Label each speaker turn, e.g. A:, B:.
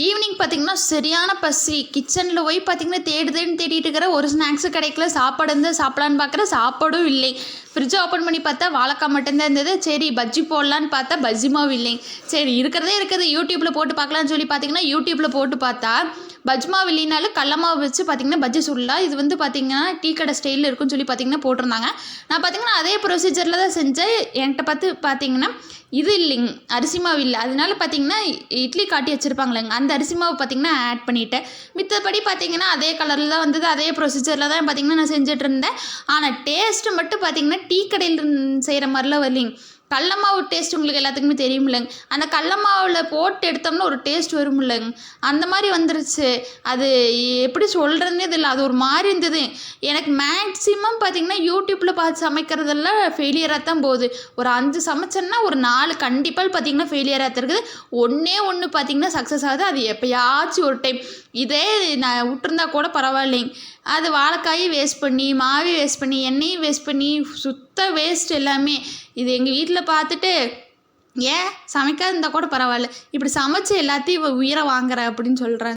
A: Evening பார்த்தீங்கன்னா சரியான பசி. கிச்சனில் போய் பார்த்தீங்கன்னா தேடிட்டு இருக்கிற ஒரு ஸ்நாக்ஸும் கிடைக்கல. சாப்பாடு இருந்தால் சாப்பிடலான்னு பார்க்குறேன், சாப்பாடும் இல்லை. ஃப்ரிட்ஜை ஓப்பன் பண்ணி பார்த்தா வாழைக்காய் மட்டும்தான் இருந்தது. சரி பஜ்ஜி போடலான்னு பார்த்தா பஜ்ஜி மாவு இல்லைங்க. சரி இருக்கிறதே இருக்குது, யூடியூப்பில் போட்டு பார்க்கலான்னு சொல்லி பார்த்தீங்கன்னா யூடியூப்பில் போட்டு பார்த்தா பஜ்ஜி மாவு இல்லைனாலும் கடல மாவு வச்சு பார்த்தீங்கன்னா பஜ்ஜி சுடலாம். இது வந்து பார்த்தீங்கன்னா டீ கடை ஸ்டைலில் இருக்குன்னு சொல்லி பார்த்தீங்கன்னா போட்டிருந்தாங்க. நான் பார்த்தீங்கன்னா அதே ப்ரொசீஜரில் தான் செஞ்சேன். என்கிட்ட பார்த்தீங்கன்னா இது இல்லைங்க, அரிசி மாவு இல்லை. அதனால பார்த்தீங்கன்னா இட்லி காட்டி வச்சுருப்பாங்களேங்க, அந்த அரிசி மாவு பார்த்தீங்கன்னா ஆட் பண்ணிவிட்டேன். மித்தபடி பார்த்தீங்கன்னா அதே கலரில் தான் வந்தது, அதே ப்ரொசீஜரில் தான் பார்த்தீங்கன்னா நான் செஞ்சுட்டு இருந்தேன். ஆனால் டேஸ்ட்டு மட்டும் பார்த்தீங்கன்னா டீ கடையில் செய்கிற மாதிரிலாம் வரலிங்க. கடல மாவு டேஸ்ட் உங்களுக்கு எல்லாத்துக்குமே தெரியுமில்லைங்க. அந்த கடல மாவில் போட்டு எடுத்தோம்னா ஒரு டேஸ்ட் வருமில்லைங்க, அந்த மாதிரி வந்துருச்சு. அது எப்படி சொல்கிறதுனே தெரியல, அது ஒரு மாதிரி இருந்தது. எனக்கு மேக்ஸிமம் பார்த்திங்கன்னா யூடியூப்பில் பார்த்து சமைக்கிறதெல்லாம் ஃபெயிலியராக தான் போகுது. ஒரு 5 சமைச்சேன்னா ஒரு 4 கண்டிப்பாக பார்த்திங்கன்னா ஃபெயிலியராக இருக்குது. ஒன்று பார்த்திங்கன்னா சக்ஸஸ் ஆகுது. அது எப்போயாச்சும் ஒரு டைம். இதே நான் விட்டுருந்தா கூட பரவாயில்லைங்க. அது வாழைக்காயும் வேஸ்ட் பண்ணி, மாவையும் வேஸ்ட் பண்ணி, எண்ணெயும் வேஸ்ட் பண்ணி, சுத்த வேஸ்ட் எல்லாமே. இது எங்கள் வீட்டில் பார்த்துட்டு, ஏன் சமைக்காது இருந்தால் கூட பரவாயில்ல, இப்படி சமைச்சு எல்லாத்தையும் உயிரை வாங்குற அப்படின்னு சொல்கிறேன்.